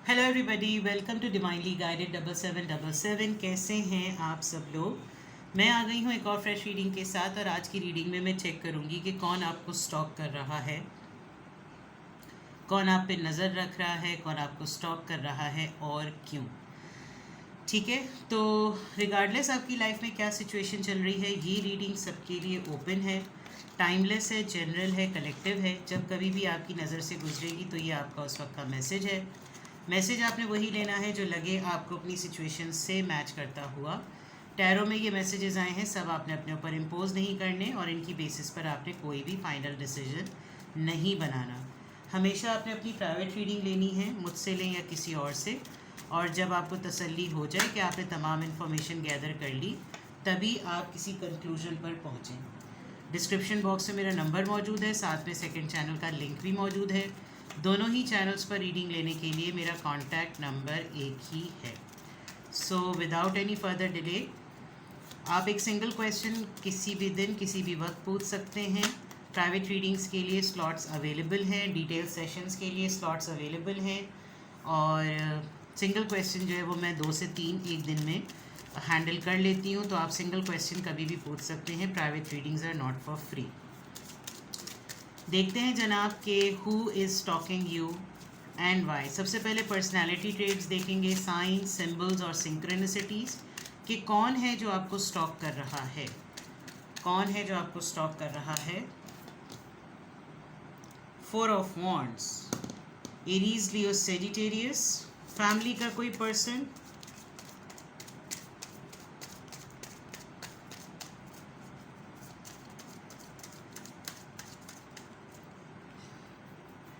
Hello everybody, welcome to divinely guided 7777। कैसे हैं आप सब लोग। मैं आ गई हूँ एक और फ्रेश रीडिंग के साथ, और आज की रीडिंग में मैं चेक करूँगी कि कौन आपको स्टॉक कर रहा है, कौन आप पे नज़र रख रहा है, कौन आपको स्टॉक कर रहा है और क्यों। ठीक है, तो रिगार्डलेस आपकी लाइफ में क्या सिचुएशन चल रही है, ये रीडिंग सबके लिए ओपन है, टाइमलेस है, जनरल है, कलेक्टिव है। जब कभी भी आपकी नज़र से गुजरेगी तो ये आपका उस वक्त का मैसेज है। मैसेज आपने वही लेना है जो लगे आपको अपनी सिचुएशन से मैच करता हुआ। टैरो में ये मैसेजेस आए हैं, सब आपने अपने ऊपर इम्पोज नहीं करने, और इनकी बेसिस पर आपने कोई भी फाइनल डिसीजन नहीं बनाना। हमेशा आपने अपनी प्राइवेट रीडिंग लेनी है, मुझसे लें या किसी और से, और जब आपको तसल्ली हो जाए कि आपने तमाम इन्फॉर्मेशन गैदर कर ली, तभी आप किसी कंक्लूजन पर पहुँचें। डिस्क्रिप्शन बॉक्स में मेरा नंबर मौजूद है, साथ में सेकंड चैनल का लिंक भी मौजूद है। दोनों ही चैनल्स पर रीडिंग लेने के लिए मेरा कॉन्टैक्ट नंबर एक ही है। So without any further delay, आप एक सिंगल क्वेश्चन किसी भी दिन किसी भी वक्त पूछ सकते हैं। प्राइवेट रीडिंग्स के लिए स्लॉट्स अवेलेबल हैं, डिटेल सेशंस के लिए स्लॉट्स अवेलेबल हैं, और सिंगल क्वेश्चन जो है वो मैं 2 से 3 एक दिन में हैंडल कर लेती हूँ। तो आप सिंगल क्वेश्चन कभी भी पूछ सकते हैं। Private readings are not for free. देखते हैं जनाब के who is stalking you and why. सबसे पहले पर्सनालिटी ट्रेड्स देखेंगे, साइंस, सिंबल्स और सिंक्रोनिसिटीज़, कि कौन है जो आपको स्टॉक कर रहा है, कौन है जो आपको स्टॉक कर रहा है। 4 of wands, Aries, Leo, Sagittarius, family का कोई पर्सन,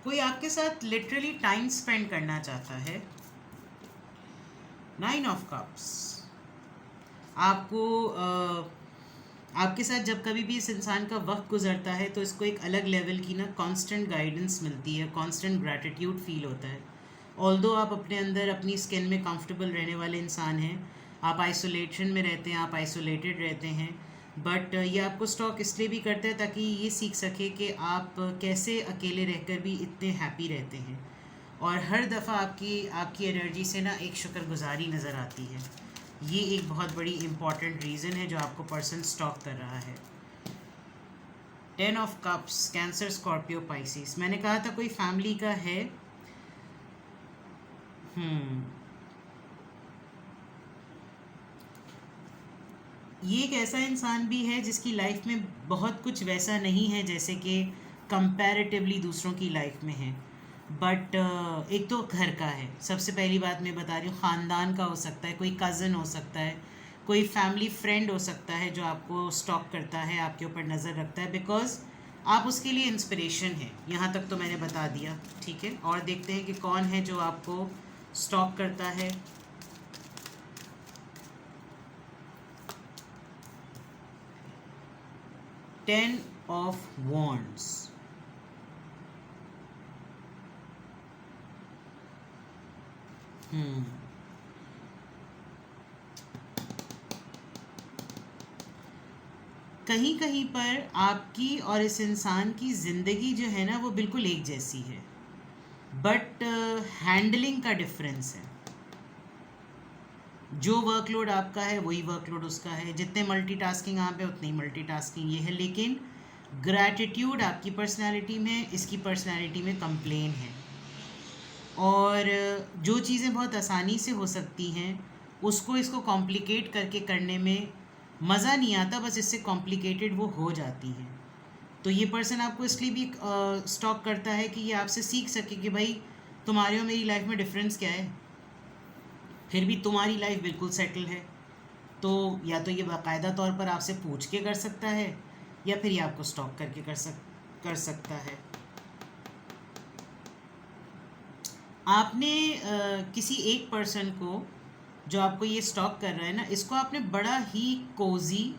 कोई आपके साथ लिटरली टाइम स्पेंड करना चाहता है। 9 ऑफ कप्स, आपको आपके साथ जब कभी भी इस इंसान का वक्त गुजरता है तो इसको एक अलग लेवल की ना कांस्टेंट गाइडेंस मिलती है, कांस्टेंट ग्रैटिट्यूड फील होता है। ऑल्दो आप अपने अंदर अपनी स्किन में कंफर्टेबल रहने वाले इंसान हैं, आप आइसोलेशन में रहते हैं, आप आइसोलेटेड रहते हैं, बट ये आपको स्टॉक इसलिए भी करता है ताकि ये सीख सके कि आप कैसे अकेले रहकर भी इतने हैप्पी रहते हैं। और हर दफ़ा आपकी आपकी एनर्जी से ना एक शुक्रगुजारी नज़र आती है। ये एक बहुत बड़ी इम्पॉर्टेंट रीज़न है जो आपको पर्सन स्टॉक कर रहा है। 10 of cups, cancer, Scorpio, Pisces. मैंने कहा था कोई फैमिली का है। ये एक ऐसा इंसान भी है जिसकी लाइफ में बहुत कुछ वैसा नहीं है जैसे कि कंपैरेटिवली दूसरों की लाइफ में है, बट एक तो घर का है। सबसे पहली बात मैं बता रही हूँ, ख़ानदान का हो सकता है, कोई कज़न हो सकता है, कोई फैमिली फ्रेंड हो सकता है जो आपको स्टॉक करता है, आपके ऊपर नज़र रखता है, बिकॉज़ आप उसके लिए इंस्पिरेशन है। यहाँ तक तो मैंने बता दिया, ठीक है। और देखते हैं कि कौन है जो आपको स्टॉक करता है। टेन ऑफ वॉन्ड्स, कहीं कहीं पर आपकी और इस इंसान की ज़िंदगी जो है ना वो बिल्कुल एक जैसी है, बट हैंडलिंग का डिफरेंस है। जो वर्कलोड आपका है वही वर्कलोड उसका है, जितने मल्टीटास्किंग आप है उतनी मल्टीटास्किंग ये है, लेकिन ग्रैटिट्यूड आपकी पर्सनालिटी में, इसकी पर्सनालिटी में कंप्लेन है। और जो चीज़ें बहुत आसानी से हो सकती हैं उसको इसको कॉम्प्लिकेट करके करने में मज़ा नहीं आता, बस इससे कॉम्प्लिकेटेड वो हो जाती हैं। तो ये पर्सन आपको इसलिए भी स्टॉक करता है कि ये आपसे सीख सके कि भाई तुम्हारे और मेरी लाइफ में डिफरेंस क्या है, फिर भी तुम्हारी लाइफ बिल्कुल सेटल है। तो या तो ये बाकायदा तौर पर आपसे पूछ के कर सकता है, या फिर ये आपको स्टॉक करके कर सकता है। आपने किसी एक पर्सन को जो आपको ये स्टॉक कर रहा है ना, इसको आपने बड़ा ही कोजी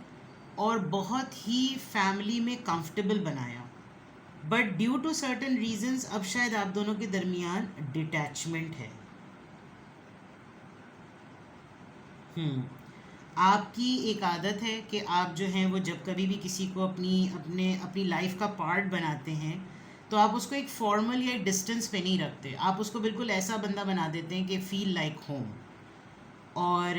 और बहुत ही फैमिली में कंफर्टेबल बनाया, but due to certain reasons अब शायद आप दोनों के दरमियान डिटैचमेंट है। आपकी एक आदत है कि आप जो हैं वो जब कभी भी किसी को अपनी लाइफ का पार्ट बनाते हैं तो आप उसको एक फॉर्मल या एक डिस्टेंस पे नहीं रखते, आप उसको बिल्कुल ऐसा बंदा बना देते हैं कि फील लाइक होम। और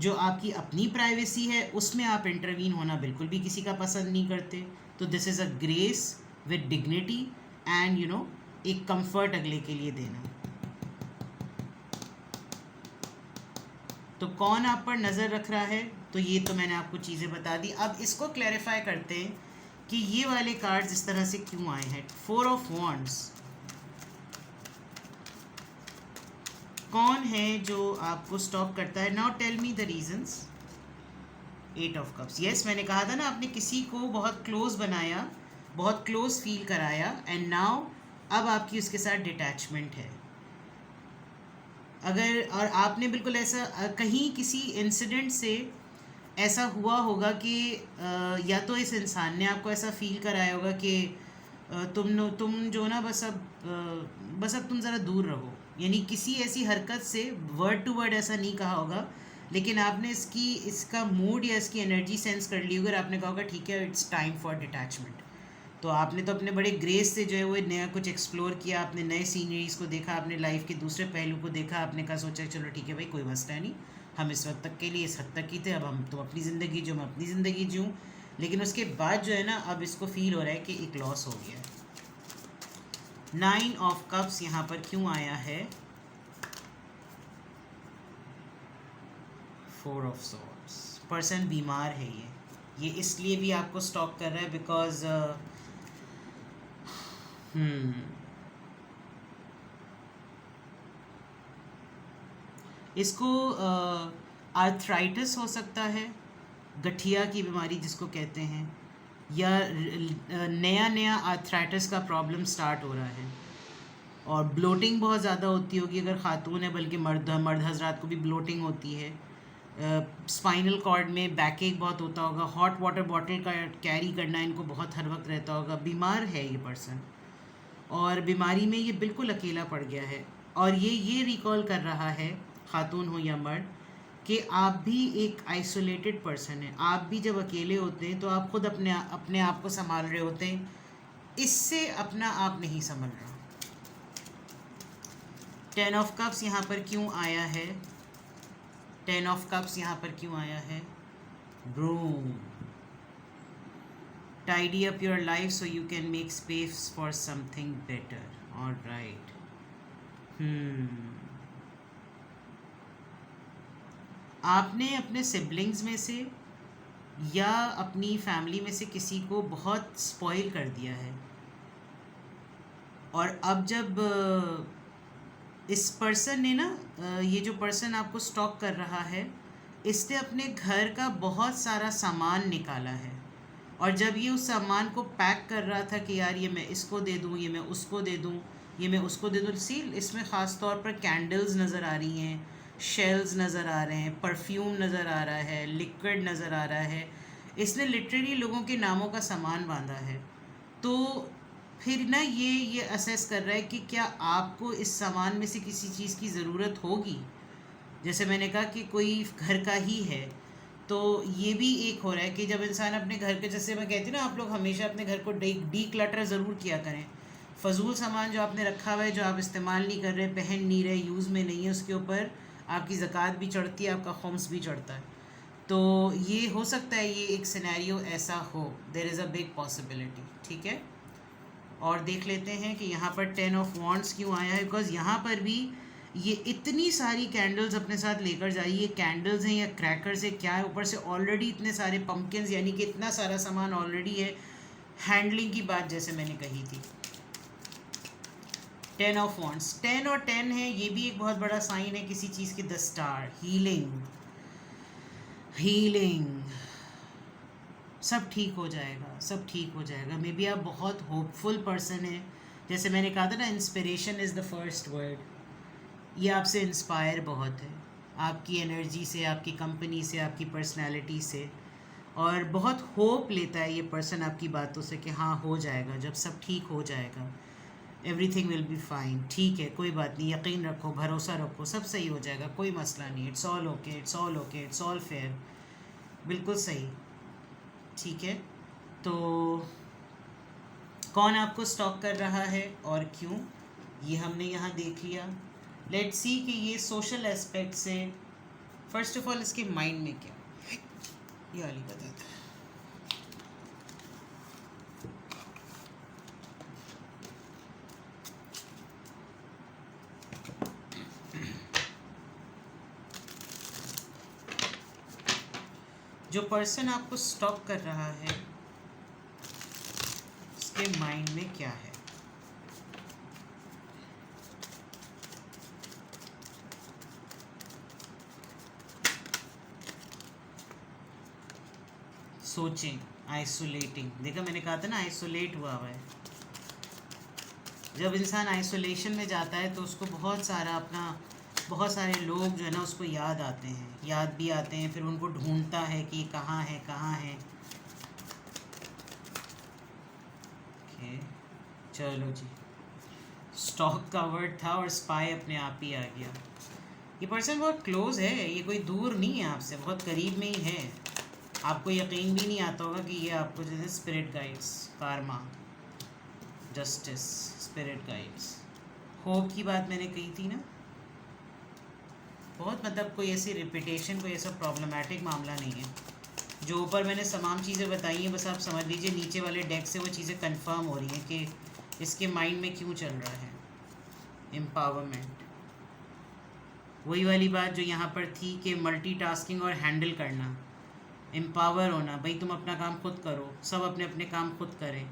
जो आपकी अपनी प्राइवेसी है उसमें आप इंटरवीन होना बिल्कुल भी किसी का पसंद नहीं करते। तो this is a grace with dignity and एक कंफर्ट अगले के लिए देना। तो कौन आप पर नज़र रख रहा है, तो ये तो मैंने आपको चीज़ें बता दी। अब इसको क्लैरिफाई करते हैं कि ये वाले कार्ड्स इस तरह से क्यों आए हैं। 4 ऑफ वॉन्ड्स, कौन है जो आपको स्टॉप करता है? Now tell me the reasons. 8 of cups, yes मैंने कहा था ना, आपने किसी को बहुत क्लोज बनाया, बहुत क्लोज फील कराया, एंड नाउ अब आपकी उसके साथ डिटैचमेंट है। अगर और आपने बिल्कुल ऐसा कहीं किसी इंसिडेंट से ऐसा हुआ होगा कि या तो इस इंसान ने आपको ऐसा फील कराया होगा कि तुम जो ना बस अब तुम ज़रा दूर रहो, यानी किसी ऐसी हरकत से वर्ड टू वर्ड ऐसा नहीं कहा होगा, लेकिन आपने इसका मूड या इसकी एनर्जी सेंस कर ली होगी और आपने कहा होगा ठीक है इट्स टाइम फॉर डिटैचमेंट। तो आपने तो अपने बड़े ग्रेस से जो है वो नया कुछ एक्सप्लोर किया, आपने नए सीनरीज़ को देखा, आपने लाइफ के दूसरे पहलू को देखा, आपने कहा सोचा चलो ठीक है भाई कोई मसला नहीं, हम इस वक्त तक के लिए इस हद तक ही थे, अब हम तुम अपनी ज़िंदगी जो मैं अपनी ज़िंदगी जीऊँ। लेकिन उसके बाद जो है ना अब इसको फील हो रहा है कि एक लॉस हो गया। 9 ऑफ कप्स यहाँ पर क्यों आया है? 4 ऑफ सॉर्ड्स, पर्सन बीमार है ये इसलिए भी आपको स्टॉक कर रहा है बिकॉज इसको आर्थराइटिस हो सकता है, गठिया की बीमारी जिसको कहते हैं, या नया नया आर्थराइटिस का प्रॉब्लम स्टार्ट हो रहा है। और ब्लोटिंग बहुत ज़्यादा होती होगी अगर ख़ातून है, बल्कि मर्द हजरात को भी ब्लोटिंग होती है। स्पाइनल कॉर्ड में बैक एक बहुत होता होगा, हॉट वाटर बॉटल का कैरी करना इनको बहुत हर वक्त रहता होगा। बीमार है ये पर्सन और बीमारी में ये बिल्कुल अकेला पड़ गया है, और ये रिकॉल कर रहा है, खातून हो या मर्द, कि आप भी एक आइसोलेटेड पर्सन है। आप भी जब अकेले होते हैं तो आप खुद अपने आप को संभाल रहे होते हैं, इससे अपना आप नहीं संभल रहा। 10 ऑफ कप्स यहाँ पर क्यों आया है? 10 ऑफ कप्स यहाँ पर क्यों आया है? Broom, tidy up your life so you can make space for something better. All right. आपने अपने सिबलिंग्स में से या अपनी फैमिली में से किसी को बहुत स्पॉइल कर दिया है, और अब जब इस पर्सन ने ना ये जो पर्सन आपको स्टॉक कर रहा है, इसने अपने घर का बहुत सारा सामान निकाला है, और जब ये उस सामान को पैक कर रहा था कि यार ये मैं इसको दे दूँ, ये मैं उसको दे दूँ, ये मैं उसको दे दूँ, सी इसमें ख़ास तौर पर कैंडल्स नज़र आ रही हैं, शेल्स नज़र आ रहे हैं, परफ्यूम नज़र आ रहा है, लिक्विड नज़र आ रहा है। इसने लिटरली लोगों के नामों का सामान बांधा है। तो फिर ना ये असेस कर रहा है कि क्या आपको इस सामान में से किसी चीज़ की ज़रूरत होगी। जैसे मैंने कहा कि कोई घर का ही है, तो ये भी एक हो रहा है कि जब इंसान अपने घर के, जैसे मैं कहती हूँ ना, आप लोग हमेशा अपने घर को डी क्लटर ज़रूर किया करें। फ़जूल सामान जो आपने रखा हुआ है, जो आप इस्तेमाल नहीं कर रहे, पहन नहीं रहे, यूज़ में नहीं है, उसके ऊपर आपकी ज़कात भी चढ़ती है, आपका खुम्स भी चढ़ता है। तो ये हो सकता है ये एक सिनेरियो ऐसा हो, there is a big possibility. ठीक है, और देख लेते हैं कि यहाँ पर 10 ऑफ वॉन्ड्स क्यों आया है। बिकॉज यहाँ पर भी ये इतनी सारी कैंडल्स अपने साथ लेकर जा रही है, कैंडल्स हैं या क्रैकर्स है क्या है, ऊपर से ऑलरेडी इतने सारे पम्पकिन्स, यानी कि इतना सारा सामान ऑलरेडी है। हैंडलिंग की बात जैसे मैंने कही थी। 10 ऑफ वॉन्ड्स, 10 और 10 है, ये भी एक बहुत बड़ा साइन है किसी चीज़ की। द स्टार, हीलिंग, सब ठीक हो जाएगा, सब ठीक हो जाएगा। मे बी आप बहुत होपफुल पर्सन है, जैसे मैंने कहा था ना, inspiration is the first word. ये आपसे इंस्पायर बहुत है, आपकी एनर्जी से, आपकी कंपनी से, आपकी पर्सनालिटी से, और बहुत होप लेता है ये पर्सन आपकी बातों से कि हाँ हो जाएगा, जब सब ठीक हो जाएगा, एवरीथिंग विल बी फाइन। ठीक है, कोई बात नहीं, यकीन रखो, भरोसा रखो, सब सही हो जाएगा, कोई मसला नहीं, it's all okay, it's all okay, it's all fair. बिल्कुल सही, ठीक है। तो कौन आपको स्टॉक कर रहा है और क्यों, ये हमने यहाँ देख लिया। लेट्स सी कि ये सोशल एस्पेक्ट से फर्स्ट ऑफ ऑल इसके माइंड में क्या, ये वाली बताता है। जो पर्सन आपको स्टॉक कर रहा है उसके माइंड में क्या है। सोचें, आइसोलेटिंग, देखा मैंने कहा था ना आइसोलेट हुआ है। जब इंसान आइसोलेशन में जाता है तो उसको बहुत सारे लोग जो है ना उसको याद भी आते हैं, फिर उनको ढूंढता है कि कहाँ है। ओके चलो जी, स्टॉक का वर्ड था और स्पाई अपने आप ही आ गया। ये पर्सन बहुत क्लोज है, ये कोई दूर नहीं है आपसे, बहुत करीब में ही है। आपको यकीन भी नहीं आता होगा कि ये आपको जैसे spirit guides, Karma, justice, spirit guides, hope की बात मैंने कही थी ना, बहुत मतलब कोई ऐसी रिपीटेशन, कोई ऐसा प्रॉब्लमेटिक मामला नहीं है। जो ऊपर मैंने तमाम चीज़ें बताई हैं, बस आप समझ लीजिए नीचे वाले डेक से वो चीज़ें कंफर्म हो रही हैं कि इसके माइंड में क्यों चल रहा है। एम्पावरमेंट, वही वाली बात जो यहाँ पर थी कि मल्टीटास्किंग और हैंडल करना, एम्पावर होना, भाई तुम अपना काम खुद करो, सब अपने अपने काम खुद करें,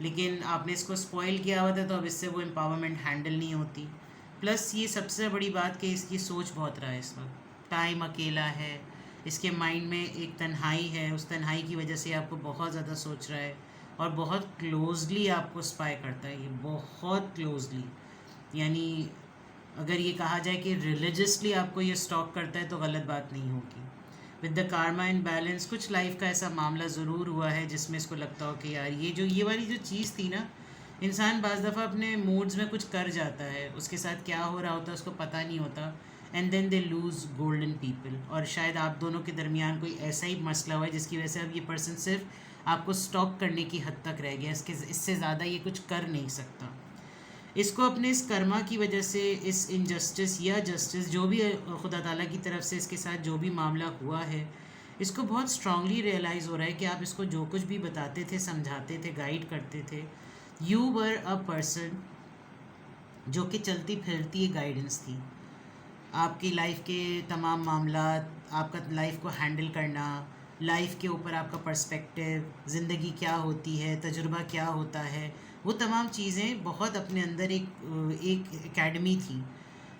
लेकिन आपने इसको स्पॉइल किया हुआ था तो अब इससे वो एम्पावरमेंट हैंडल नहीं होती। प्लस ये सबसे बड़ी बात कि इसकी सोच बहुत रहा है इस वक्त, टाइम अकेला है, इसके माइंड में एक तन्हाई है, उस तन्हाई की वजह से आपको बहुत ज़्यादा सोच रहा है और बहुत क्लोजली आपको स्पाई करता है, ये बहुत क्लोजली। यानी अगर ये कहा जाए कि रिलीजियसली आपको ये स्टॉक करता है तो गलत बात नहीं होगी। With the Karma in balance कुछ लाइफ का ऐसा मामला ज़रूर हुआ है जिसमें इसको लगता हो कि यार ये वाली जो चीज़ थी ना, इंसान बाज़ दफ़ा अपने मूड्स में कुछ कर जाता है, उसके साथ क्या हो रहा होता है उसको पता नहीं होता, and then they lose golden people. और शायद आप दोनों के दरमियान कोई ऐसा ही मसला हुआ है जिसकी वजह से अब ये पर्सन सिर्फ आपको स्टॉक करने की हद तक रह गया, इससे ज़्यादा ये कुछ कर नहीं सकता। इसको अपने इस कर्मा की वजह से, इस इनजस्टिस या जस्टिस, जो भी खुदा ताला की तरफ से इसके साथ जो भी मामला हुआ है, इसको बहुत स्ट्रांगली रियलाइज़ हो रहा है कि आप इसको जो कुछ भी बताते थे, समझाते थे, गाइड करते थे, यू वर अ पर्सन जो कि चलती फिरती गाइडेंस थी। आपकी लाइफ के तमाम मामला, आपका लाइफ को हैंडल करना, लाइफ के ऊपर आपका पर्सपेक्टिव, ज़िंदगी क्या होती है, तजुर्बा क्या होता है, वो तमाम चीज़ें बहुत अपने अंदर एक एकेडमी थी।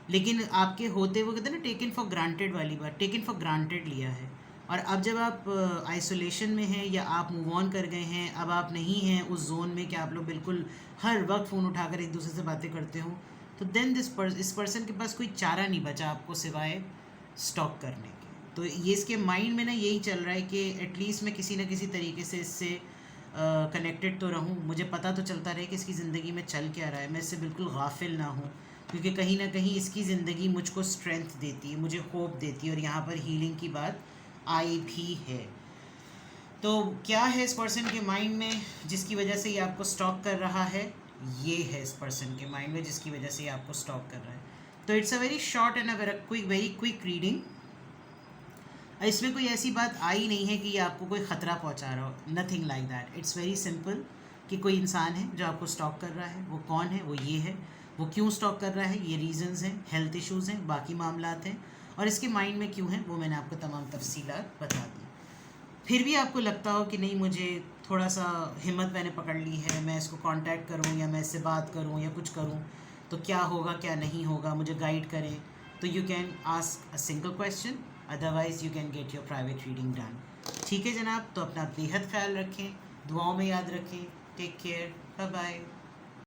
लेकिन आपके होते वो कहते हैं ना, टेकन फॉर ग्रांटेड वाली बात, टेकन फॉर ग्रांटेड लिया है। और अब जब आप आइसोलेशन में हैं या आप मूव ऑन कर गए हैं, अब आप नहीं हैं उस जोन में कि आप लोग बिल्कुल हर वक्त फ़ोन उठाकर एक दूसरे से बातें करते हो, तो देन इस पर्सन के पास कोई चारा नहीं बचा आपको सिवाय स्टॉक करने के। तो ये इसके माइंड में ना यही चल रहा है कि एटलीस्ट मैं किसी न किसी तरीके से इससे कनेक्टेड तो रहूँ, मुझे पता तो चलता रहे कि इसकी ज़िंदगी में चल क्या रहा है, मैं इससे बिल्कुल गाफिल ना हूँ, क्योंकि कहीं ना कहीं इसकी ज़िंदगी मुझको स्ट्रेंथ देती है, मुझे होप देती है, और यहाँ पर हीलिंग की बात आई भी है। तो क्या है इस पर्सन के माइंड में जिसकी वजह से ये आपको स्टॉक कर रहा है, ये है इस पर्सन के माइंड में जिसकी वजह से ये आपको स्टॉक कर रहा है। तो it's a very short and a very quick reading. इसमें कोई ऐसी बात आई नहीं है कि ये आपको कोई ख़तरा पहुंचा रहा हो, nothing like that. It's very simple कि कोई इंसान है जो आपको स्टॉक कर रहा है, वो कौन है, वो ये है, वो क्यों स्टॉक कर रहा है, ये रीजंस हैं, हेल्थ इश्यूज़ हैं, बाकी मामलात हैं, और इसके माइंड में क्यों है वो मैंने आपको तमाम तफसीलात बता दी। फिर भी आपको लगता हो कि नहीं, मुझे थोड़ा सा हिम्मत मैंने पकड़ ली है, मैं इसको कांटेक्ट करूं या मैं इससे बात करूं या कुछ करूं, तो क्या होगा क्या नहीं होगा, मुझे गाइड करें, तो you can ask a single question, otherwise you can get your private reading done. ठीक है जनाब, तो अपना बेहद ख्याल रखें, दुआओं में याद रखें, टेक केयर, बाय बाय।